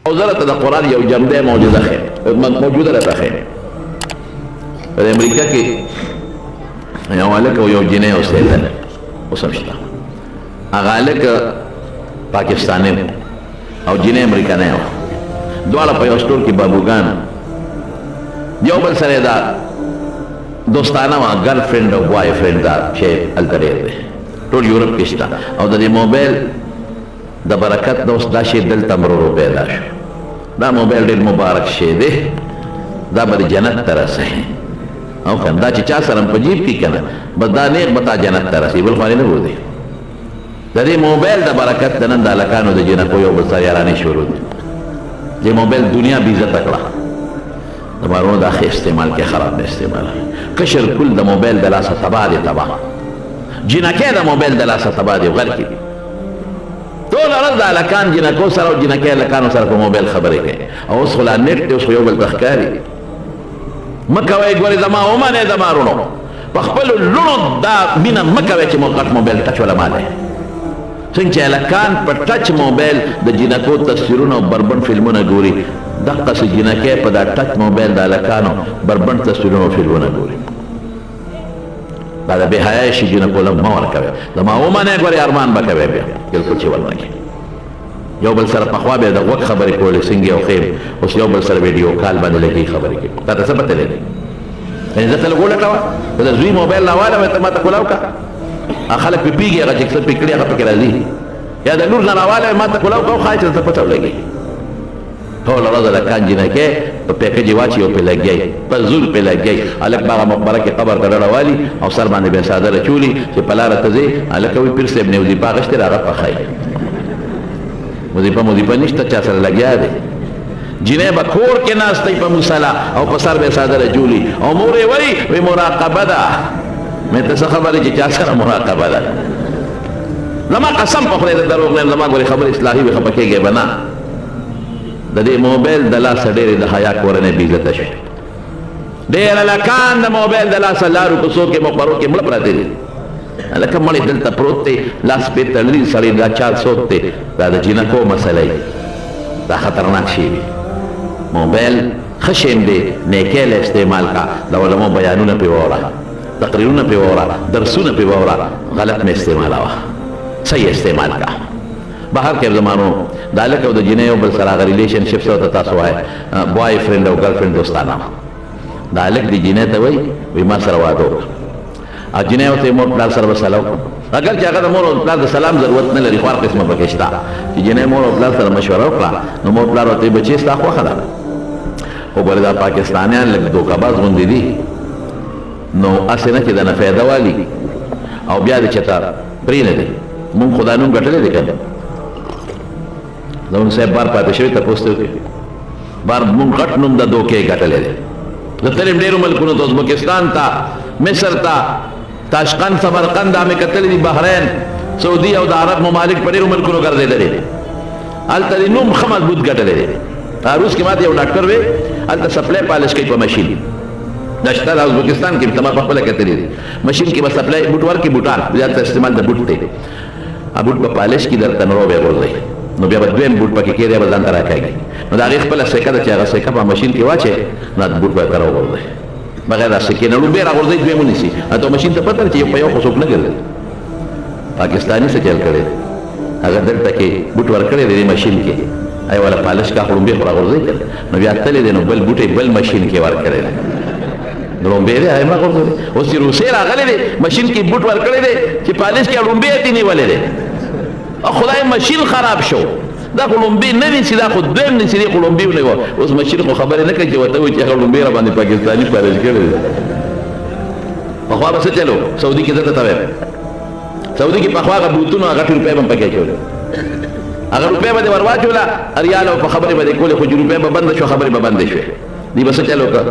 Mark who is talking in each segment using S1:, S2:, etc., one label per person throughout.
S1: او زه راته د قرآن یو جمده موجوده راته ښیم. په امریکا کې یو هلک او یو جینۍ اوسېدل، اوس هم شته. هغه هلک پاکستانی و او جینۍ امریکانی وه. دواړه په یو سټور کې بابوګان، یو بل سره دا دوستانه وه، ګرل فرینډ او بوای فرینډ دا شی هلته ډېر دی، ټول یورپ کې شته. او د دې موبایل د برکت د اوس دا شی دلته مرورو پیدا شو. دا موبایل ډېر مبارک شی دی، دا به جنت ته رسوي. او کنه دا چې چا سره په جیب کې کنه بس دا نیک به تا جنت ته رسوي، بل خو نه بوځي. د دې موبایل د برکت د نن د هلکانو د جنکو یو بل سره یارانې شروع دي. دې موبایل دنیا بې عزته کړه، د مارونو دا ښه استعمال کې خراب نه استعمال. کشر کل د موبایل د لاسه تباه دی، تباه. جنکۍ د موبایل د لاسه تباه دی، غر کې دي. ټول ورځ د هلکان جنکو سره او جنکۍ هلکانو سره په موبایل خبرې کوي. او اوس خو لا نېټ دی، اوس خو یو بل ته ښکاري. مه کوئ، ګورې زما ومنئ د مارونو په خپلو لوڼو دا مینه مه کوئ چې غټ موبایل ټچ ولا مالی. څنګه چې هلکان په ټچ موبایل د جنکو تصویرونه او بربند فلمونه ګوري، دقسې جنکۍ په دا ټچ موبایل د هلکانو بربند تصویرونه او فلمونه ګوري. دا د بې حیایي شي جنکو له مه ورکوئ. زما ومنئ، ګورې ارمان به کوئ بیا بلکل چې ورنه کړي. یو بل سره پخوا بیا د غوږ خبرې کولې څنګه یو خیم، اوس یو بل سره ویډیو کال باندې لګي خبرې کوي. تا ته څه پته لګي؟ یعنې زه ته لږ ولټوه، د زوی موبایل راواله وایي ته ما ته کولاو که. خلک پې پېږي، هغه چې څه پې کړي هغه پکې راځي. یا د لور نه راواله وایي ما ته کولاو که، ښایي چې درته پته ولګي. ټوله ورځ هلکان جنکۍ په پیکج یې واچي او پې لګیایي، په زور پې لګیایي. هلک په هغه مقبره کې قبر ته ډډه والي او سر باندې بیا څادر اچولي چې په لاره ته ځې. هلکه وایي پیر صاحب نه وظیفه اخیستې ده، هغه پخوي. وظیفه نشته، چا سره لګیا دی. جنۍ به کور کې ناستی په مصله او په سر به یې څادر اچولي او مور یې وایي مراقبه ده. مې ته څه خبرې چې چا سره مراقبه ده؟ زما قسم په خدای د دروغ نه یم، زما ګورې خبرې اصلاحي وي، خفه کېږئ به نه. د دې موبایل د لاسه ډېرې د حیا کورنۍ بې عزته شوې. ډېر هلکان د موبایل د لاسه لارو کوڅو کې مقبرو کې مړه پراته دي. هلکه مړی دلته پروت دی، لاس پې تړلی سړی، دا چا څوک دی؟ دا د جنکو مسله وي، دا خطرناک شی وي. موبایل ښه شی دی، نیکۍ له استعمال کا. د علماء بیانونه پې واوره، تقریرونه پې واوره، درسونه پې واوره، غلط مې استعمالوه، صحیح استعمال کا. بهر کې زمانو د هلک او د جنۍ یو بل سره هغه ریلیشنشپ څه ورته تاسو وایئ، بوای فرینډ او ګرل فرینډ دوستانه. د هلک د جنۍ ته وایي ما سره واده وکړه، او جنۍ ورته مور پلار سره به سلام وکړه. اگر چې هغه د مور او پلار د سلام ضرورت نه لري، خو هر قسمه پکې شته چې جنۍ مور او پلار سره مشوره وکړه، نو مور پلار ورته وایي بچې ستا خوښه ده. خو ګورې دا پاکستانیان لږ دوکهباز غوندې دي، نو هسې نه چې د نه فایده والي او بیا دې چېرته پرېنږدي. مونږ خو دا نوم ګټلی دی که نه؟ زمونږ صاحب بار پاتې شوي تپوس ته وکړي، بار مونږ غټ نوم د دوکې ګټلی دی. زه تللی یم ډېرو ملکونو ته، ازبکستان ته، مصر ته، تاشقند، سمرقند، دا مې کتلی دي، بحرین، سعودي او د عرب ممالک په ډېرو ملکونو ګرځېدلی دی. هلته د نوم ښه مضبوط ګټلی دی. روس کې ماته یو ډاکټر وی، هلته سپلای پالش کوي په مشین. دا شته د ازبکستان کې، ما په خپله کتلی دي. مشین کې به سپلای بوټ ورکړي، بوټان زیات استعمال د بوټ دی. بوټ په پالش کې درته نرو بیا غورځوي، نو بیا به دویم بوټ پکې کېږي، به ځان ته راکاږي. نو د هغې خپله سکه ده چې هغه سکه په مشین کې واچوي، نو بوټ به یې ته راوغورځوي بغیر د سکې نه. لومبې راغورځوي، دویم ونیسي. ته مشین ته پته ده چې په یو خو څوک نه ګرځي. پاکستاني څه چل کړی، هغه دلته کې بوټ ورکړی دی مشین کې، ای والا پالش کا خو لومبې خو راغورځوي، نو بیا تللی دی، نو بل بوټ یې بل مشین کې ورکړی دی، لومبې دی هغه راغورځوي. اوس چې روسیې راغلی دی، مشین کې بوټ ورکړی دی چې پالش کې لومبې یې نیولی دی. خدای مشین خراب شو، دا خو لومبې نه نیسي، دا خو دویم نیسي، دی خو لومبې ونیوه. اوس مشین خو خبرې نه کوي چې ورته وایي چې هغه لومبې را باندې پاکستاني پالش کړی دی. پخوا به څه چلو، سعودي کې درته ته وایم، سعودي کې پخوا هغه بوتونه هغه روپۍ به هم پکې اچولې، هغه روپۍ به دې ور واچوله، ریال او په خبرې به دې کولې، خو چې روپۍ به بنده شو، خبرې به بندې شوې. دی به څه چلو که،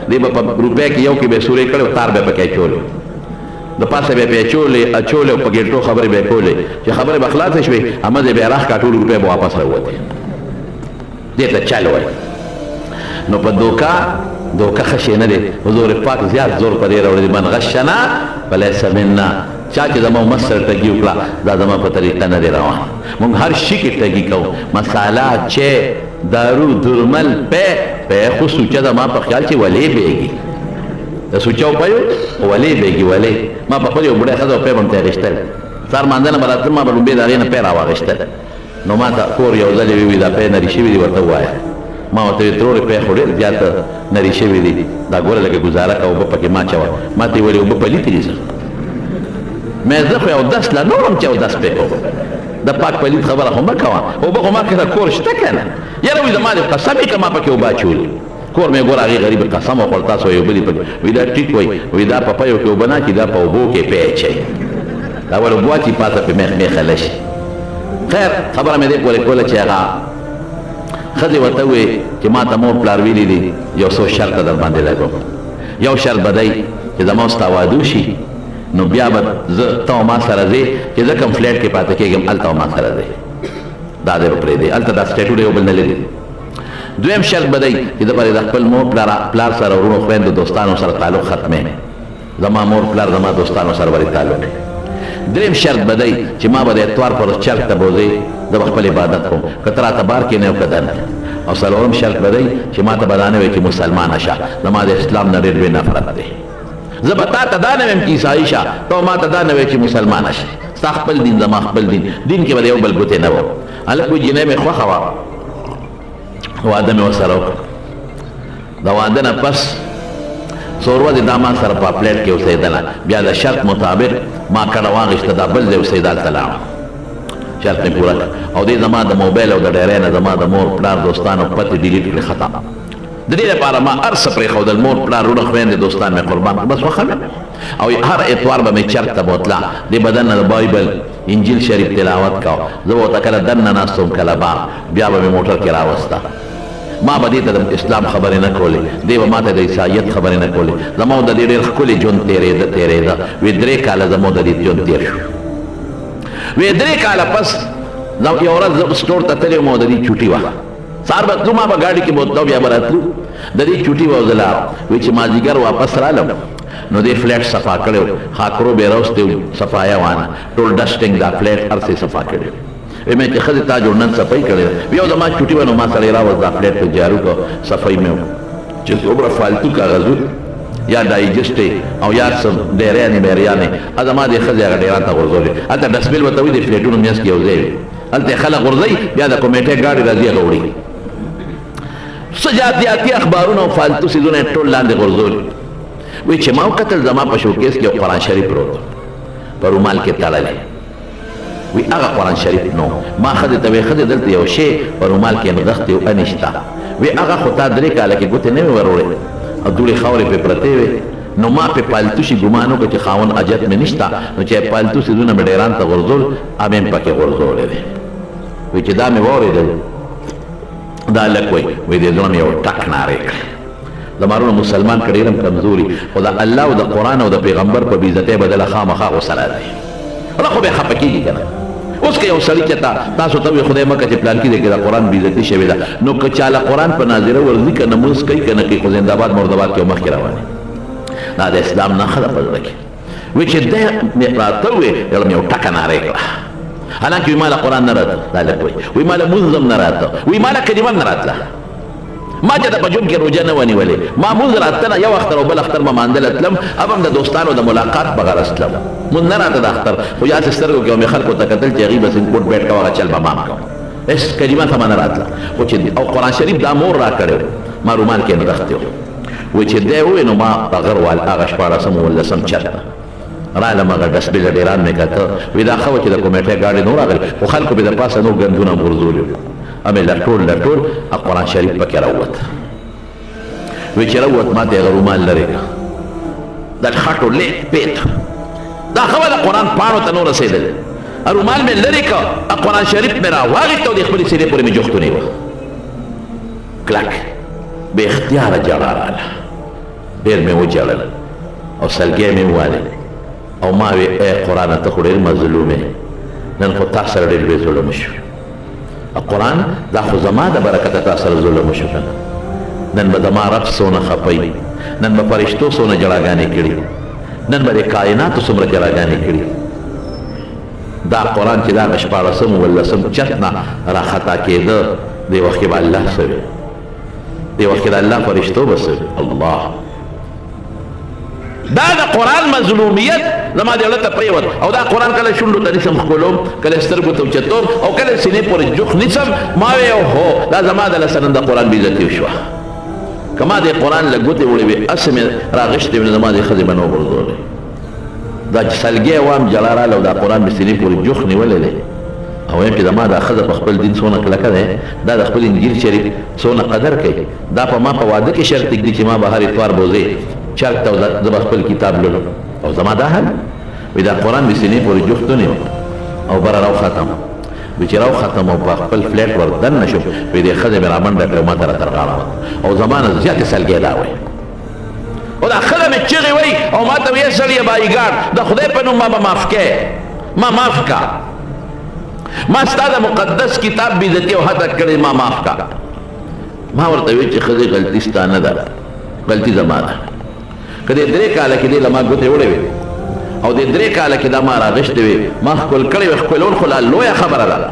S1: دی به په روپۍ کې یو کې به یې سورې کړی او تار به پکې اچولې، د پاسه به یې اچولې او په ګېټو خبرې به یې کولې، چې خبرې به خلاصې شوې، همدې به یې راښکا، ټول روپۍ به واپس راووتې. دې ته چل وایي. نو په دوکه ښه شی نه دی. حضور پاک زیات زور په دې راوړی، من غشنا فلیس منا. چا چې زما امت سره ټګي وکړه، دا زما په طریقه نه دی روان. موږ هر شي کې ټګي کوو، مساله چې دارو درمل پی خو سوچه دا ما په خیال چې ولی بیگی دا سوچه و پیو ولی بیگی ولی ما په خود یو بڑای خدا و پی بمتی غشتل سار ماندن براتل ما بلون بید آغین پی راوا غشتل نو ما تا کور یو ځل وی دا پی نری شوی دی ورته وایا ما ورته ترور پی خو ډیر زیات نری شوی دی دا ګوره لکه گزاره کا اوبه پکې ما چوا ما ته ویل اوبه پلیتی دي مې زه خو یو داس لا نورم چې یو داس پی کو د پاک پلیت خبره خو ما کوه اوبه خو ما کړه کور شته کنه یاره وې زما د قسم کما پکې اوبه چول کور مې ګور هغه غریب قسم او تاسو یو بلی پکې وې دا ټیک وې دا په پيو کې اوبه نه چې دا په اوبو کې پیچي دا ول بواتي پاته په مخ خلش خیر خبره مې دې کوله چې هغه خځه ورته وې چې ما ته مور پلار ویلي دي یو څو شرط در باندې لګو یو شرط بدای چې زما واستاوادو شي نو بیا به زه ته ما سره ځې چې زه کوم فلیټ کې پاتې کېږم هلته ما سره ځې دا دې پرېږدې هلته دا سټیټوډ یو بل نه لري دویم شرط بدای چې د د خپل مور پلار سره ورونو خویندو دوستانو سره تعلق ختمې زما مور پلار زما دوستانو سره ورې تعلق دریم شرط بدای چې ما به د اتوار پر چرک ته بوځې د خپل عبادت کوم که ته راته بار کې نه یو که دنه او څلورم شرط بدای چې ما ته به دا نه وایي چې مسلمانه شه زما د اسلام نه ډېر لوی نفرت دی زه به تا ته دا نه ویم چې عیسایي شه ته ما ته دا نه وایي چې مسلمانه شه ستا خپل دین زما خپل دین کې به د یو بل ګوتې نه و هلک وایي جینۍ مې خوښه وه واده مې ورسره وکړه د واده نه پس څو ورځې دا ما سره په پلیټ کې اوسېدله بیا د شرط مطابق ما کډه واغېسته دا بل ځای اوسېده هلته لاړم شرط مې پوره کړه او دې زما د موبایل او د ډیرۍ نه زما د مور پلار دوستانو پتې ډیلیټ کړې ختم د دې لپاره ما هر څه پرېښودل مور پلار وروڼه خویندې دوستان مې قربان کړل بس خوښه مې او هر اتوار به مې چرک ته بوتله دې به دننه د بایبل انجیل شریف تلاوت کوه زه به ورته کله دننه ناست وم کله بار بیا به مې موټر کې راوسته ما به دې ته د اسلام خبرې نه کولې دې به ما ته د عیسایت خبرې نه کولې زما د دې ډېر ښکلې ژوند تېرېده وې 3 کاله زما د دې ژوند تېر شو وې 3 کاله پس یو ورځ زه سټور ته تللی وم او د دې چوټي وه سهار به تلو ما به ګاډي کې بوتلو بیا به راتلو د دې چوټي وه زه لاړم وایي چې مازدیګر واپس رالم نو دې فلیټ صفا کړی و خاکرو به یې راوستې صفایه وانه ټول ډسټینګ دا فلیټ هر څه صفا کړی وی میں چې ښځې تا جوړ نن صفایي کړې یو زما چوټي وه نو ما سړی راوست دا فلیټ ته جارو کړه صفایي مې چې څومره فالتو کاغذونه یا ډایجسټ او یا څه ډیریانې بیریانې زما دې ښځې هغه ډیران ته غورځولې هلته ډسبل ورته وي د فلیټونو منځ کې یو ځای وي هلته خلک غورځوي بیا د کمیټې ګاډي راځي هغه وړي څه جاتیاتي اخبارونه او فالتو څیزونه یې ټول لاندې غورځولي وایي چې ما وکتل زما په شوکیس کې یو قرآن شریف پروت په رومال کې تړلی وی هغه قرآن شریف نو ما ښځې ته وی ښځې دلته یو شی په رومال کې نغښتې و انشته وی هغه خو تا 3 کاله کې ګوتې نه وې وروړې او دوړې خاورې پرې پرتې وې نو ما پې پالتو شي ګمان وکړه چې خاوند اجت مې نشته نو چې پالتو څیزونه مې ډیران ته غورځول هغه مې پکې غورځولی دی وی چې دا مې واورېدل دا هلک وی دې زړه مې یو ټک نارې کړ زما وروڼه مسلمان که ډېر هم کمزوري خو د الله او د قرآن او د پیغمبر په بېعزتۍ بدله خامخا غوسه راځي الله خو بیا خفه کېږي که نه اوس که یو سړي چې تاسو ته وي خدای مکه چې پلان کې دی که د قرآن بېعزتي شوې ده نو که چاله قرآن په ناظره ورځي که نه مونځ کوي که نه کوي خو زندهباد مردباد کې مخکې روانې دا د اسلام نښه ده په زړه کې وایي چې دی راته ووې یو مې یو ټکه نارې کړه حالانکه وی ماله قرآن نه راته دا هلک وایي ماله مونځ هم نه راته وایي ماله کلمه هم نه راتله ما چې د په ژوند کې روژه نه ونیولې ما مونځ راتله یو اختر او بل اختر به مانځله تلم اب هم د دوستانو د ملاقات په غرض تلم مونځ نه راته د اختر خو یاسې سترګو کې مې خلکو ته کتل چې هغوی به سنګوټ بیټ کوه هغه چل به ما کوم هېڅ کلمه ته به نه راتله خو چې او قرآن شریف دا مور را کړی ما رومال کې نغښتې و وایي چې دی ووایي نو ما په غر وال هغه 14 15 چرته رالم هغه ډسبل ډیران مې کته وایي دا ښه وه چې د کمیټې ګاډي نو راغلې خو خلکو به د پاسه نور ګندونه هم غورځولي امې لټول قرآن شریف پکې راووت وی چې راووت ما ته هغه رومال لرې کړه د خټو لیت پیت دا خبره د قرآن پاڼو ته نو رسېدلې رومال مې لرې کړه قرآن شریف مې راواغېسته او د خپلې سینې پورې مې جوختونې وه کلک بې اختیاره جړه راله ډېر مې وجړل او سلګۍ مې ووالې او ما وی ای قرآنه ته خو ډېر مظلوم یې نن خو تا سره ډېر لوی ظلم شو قرآن دا خو زما د برکته تا سره ظلم وشو که نه نن به زما رب څونه خفی نن به فرشتو څونه جړاګانې کړي نن به د کائناتو څومره جړاګانې کړي دا قرآن چې دا 14 15 چت نه راخطا کېده دی وخت کې به الله سوي دی وخت کې د الله فرشتو به سوي الله دا د قرآن مظلومیت زما د اړه ته پرېوت او دا قرآن کله شونډو ته نیسم ښکلوم کله سترګو ته اوچتوم او کله سینې پورې جوخ نیسم ما وی هو دا زما د لاسه نن د قرآن بېعزتي وشوه که ما د قرآن له ګوتې وړې وې هسې مې راغشتې وې نو زما د ښځې به نه وغورځولې دا چې سلګۍ وام جلا راله او دا قرآن مې سینې پورې جوخ نیولی دی او وایم چې زما دا ښځه په خپل دین څونه کلکه دی دا د خپل انجیل شریف څونه قدر کوي دا په ما په واده کې شرط ږدي چې ما به هر اتوار بوځې چرک ته زه به خپل کتاب لولم او زما دا حل وی دا قرآن مې سینې پورې جوخت ونیو او بره راوختم وی چې راوختم او په خپل فلیټ ور دننه شوم وی دې ښځې مې رامنډه کړې او ما ته را ترغاړه او زما نه زیاتې سلګۍ دا وی او دا ښځه مې چغې وی او ما ته ویې سړیه بایګار د خدای په نوم ما به معاف کړې ما معاف کا ما ستا د مقدس کتاب بېعزتي او هتک کړې ما معاف کا ما ورته وی چې ښځې غلطي ستا نه ده غلطي زما ده که دې 3 کاله کې دې له ما ګوتې وړې وې او دې 3 کاله کې دا ما راغشتې وې ما ښکل کړې وې ښکلول خو لا لویه خبره ده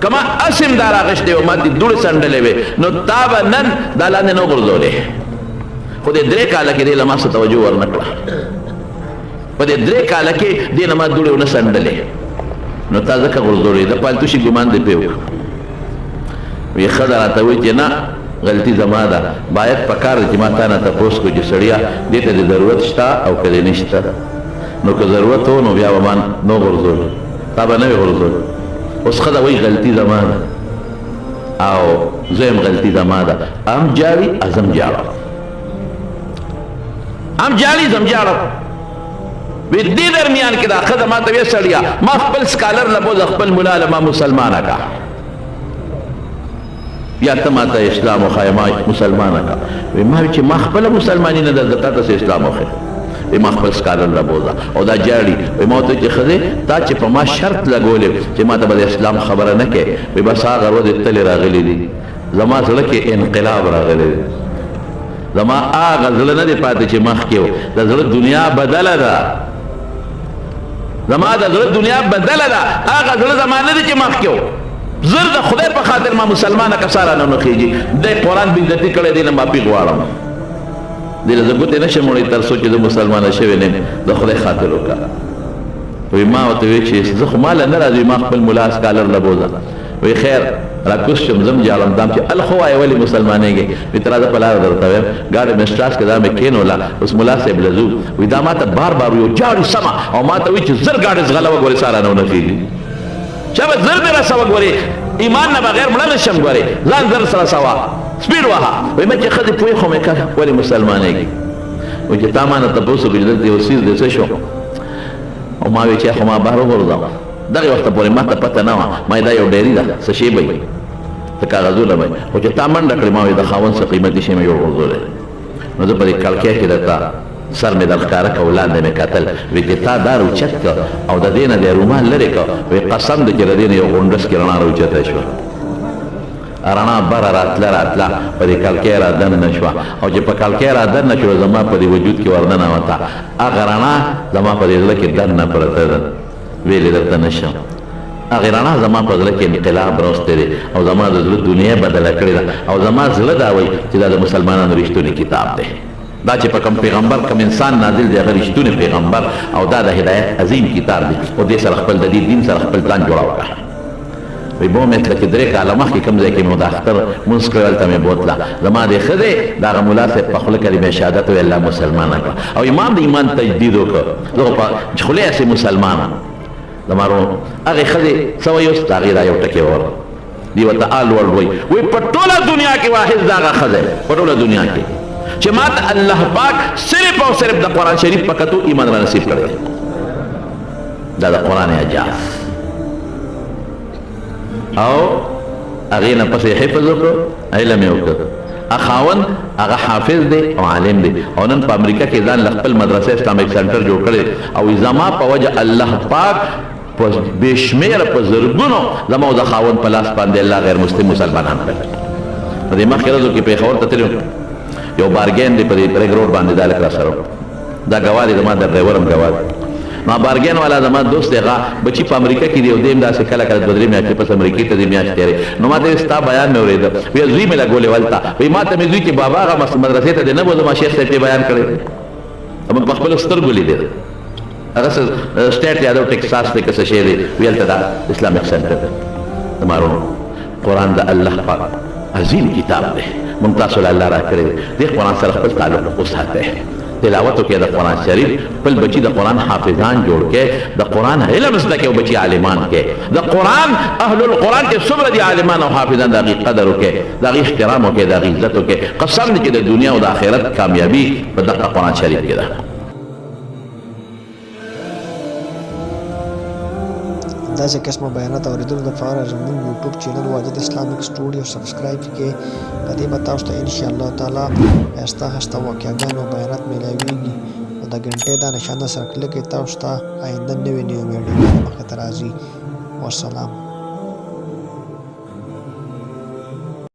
S1: که ما اسم دا راغشتې وې ما دې دوړې څنډلې وې نو تا به نن دا لاندې نه غورځولې خو دې 3 کاله کې دې له ما څه توجه ورنه کړه په دې 3 کاله کې دې نه ما دوړې ونه څنډلې نو تا ځکه غورځولې د پالتو شي ګمان دې پې وکړه وی ښځه راته وایي چې نه غلطي زما ده باید پکار دی چې ما تا نه تپوس کړو چې سړیه دې ته د ضرورت شته او که دې نشته نو که ضرورت و نو بیا به ما نه غورځول تا به نه وې غورځول اوس ښځه وایي غلطي زما ده او زه یم غلطي زما ده ام جاړي ازم جاړم ام جاړي زم جاړم وی دې درمیان کې دا ښځه ما ته ویې سړیه ما خپل سکالر نه بوځه خپل ملا له ما مسلمانه کا یا ته ما ته اسلام وښایه ما مسلمانه کا وی ما وی چې ما خپله مسلماني نه ده تا ته اسلام وښیه وی ما خپل سکالر نه بوځه او دا جاړي وی ما ورته چې ښځې تا چې په ما شرط لګولې چې ما ته به د اسلام خبره نه کوې وی بس هغه ورځې تلې راغلي دي زما زړه کې انقلاب راغلی دی زما هغه زړه نه دی پاتې چې مخکې و د زړه دنیا بدله ده زما د زړه دنیا بدله ده هغه زړه زما نه دی چې مخکې و زر د خدای په خاطر ما مسلمانه کساره نه نخیږي دی قرآن بېعزتي کړی دی نه معافي غواړم دی له زه ګوتې نشم وړی تر څو چې زه مسلمانه شوی نه یم د خدای خاطر وکړه وی ما ورته وی چې زه خو ما له نه راځي ما خپل ملا سکالر له بوځه وی خیر راکوز شم زم جاړم دام چې ال خو وایې ولې مسلمانېږې وی ته راځه په لاره درته وایم ګاډی مې سټاس کې دا مې کېنوله اوس ملا صاحب له ځو وی دا ما ته بار بار وی جاړي سمه او ما ته وی چې زر ګاډی ځغله وګورې ساره نه ونخېږي چا به زر مې راسه وګورې ایمان نه بغیر مړه نشم ګورې ځان زر سره سوا سپیډ وهه وی مې چې ښځې پوهې خو مې که ولې مسلمانېږي وی چې تا ما نه تپوس وکړو چې دلته یو څیز دی څه شو او ما وی چې خو ما بهر وغورځوه دغه وخته پورې ما ته پته نه وه ما دا یو ډیري ده څه شی به وي ته کاغذونه به خو چې تا منډه کړې ما وی د خاوند څه قیمتي شی مې جوړ غورځولی نو زه په دې کړکۍ کې درته سر مې در ښکاره که ولاندې مې کتل وی چې تا دا راوچت که او د دې نه دی رومال لرې که وی قسم دی چې د دې نه یو غونډس کې رڼا راوچته شوه رڼا بره راتله په دې کړکۍ را دننه شوه او چې په کړکۍ را دننه شوه زما په دې وجود کې ورننوته هغه رڼا زما په دې زړه کې دننه پرته ده ویلې درته نشم هغې رڼا زما په زړه کې انقلاب راوستی دی او زما د زړه دنیا بدله کړې ده او زما زړه دا وایي چې دا د مسلمانانو رښتونی کتاب دی دا چې په کوم پیغمبر کوم انسان نازل دی هغه رښتونی پیغمبر او دا د هدایت عظیم کتاب دی او دې سره خپل د دې دین سره خپل ځان جوړه وکړه وی بو مې تله چې 3 کاله مخکې کوم ځای کې مې د اختر مونځ کړی هلته مې بوتله زما دې ښځې د هغه ملا صاحب په خوله کلمې شهادت ویل الله مسلمانه کړه او امام د ایمان تجدید وکړه زه خو په خولې هسې مسلمانه زما ورو هغې ښځې څه وایي اوس د هغې دا یو ټکې وویل دې ورته آل ورلډ وایي وایي په ټوله دنیا کې واحد د هغه ښځی په ټوله دنیا کې چې ما ته الله پاک صرف او صرف د قرآن شریف په کتو ایمان را نصیب کړی دا د قرآن اعجاز او هغې نه پسې حفظ وکړو علم یې وکړ خاوند هغه حافظ دی او عالم دی او نن په امریکا کې ځان له خپل مدرسه اسلامیک سنټر جوړ کړی او زما په وجه الله پاک په بې شمېره په زرګونو زما او د خاوند په لاس باندې الله غیر مسلم مسلمانان کړل په دې مخکې ورځو کې پېښور ته تللی یو بارګین دی په دې ریګ روډ باندې دا لک را سره دا ګواه دی زما د ډرایور هم ګواه دی ما بارګین والا زما دوست دی بچی په امریکا کې دی او دیم داسې کله کله دوه درې میاشتې پس امریکې ته دی میاشت تېرې نو ما ته ستا بیان مې اورېده وی زوی مې لګولې ولته وی ما ته مې زوی چې بابا هغه مدرسې ته دی نه بوځم شیخ صاحب یې بیان کړی موږ په خپلو سترګو لیدې هغه سټیټ یادو ټیکساس دی که څه شی دی وی هلته دا اسلامک سنټر دی د مارونو قرآن د الله پاک عظیم کتاب دی موږ تاسو له الله را کړی دی دې قرآن سره خپل تعلق وساتئ تلاوت وکړئ د قرآن شریف خپل بچي د قرآن حافظان جوړ کړئ د قرآن علم زده کړئ او بچي عالمان کړئ د قرآن اهل القرآن کې څومره دي عالمان او حافظان د هغې قدر وکړئ د هغې احترام وکړئ د هغې عزت وکړئ قسم دی چې د دنیا او د آخرت کامیابي په دغه قرآن شریف کې ده
S2: داسې قسمه بیانات اورېدلو دپاره زموږ یوټیوب چینل واجد اسلامک سټوډیو سبسکرایب کړئ په دې به تاسو ته انشاءالله تعالی ښایسته ښایسته واقعګان او بیانات میلاویږي او د ګنټې دا نشانه سره کلک کړئ تاسو ته آینده نوې ویډیوګانې مخې ته راځي والسلام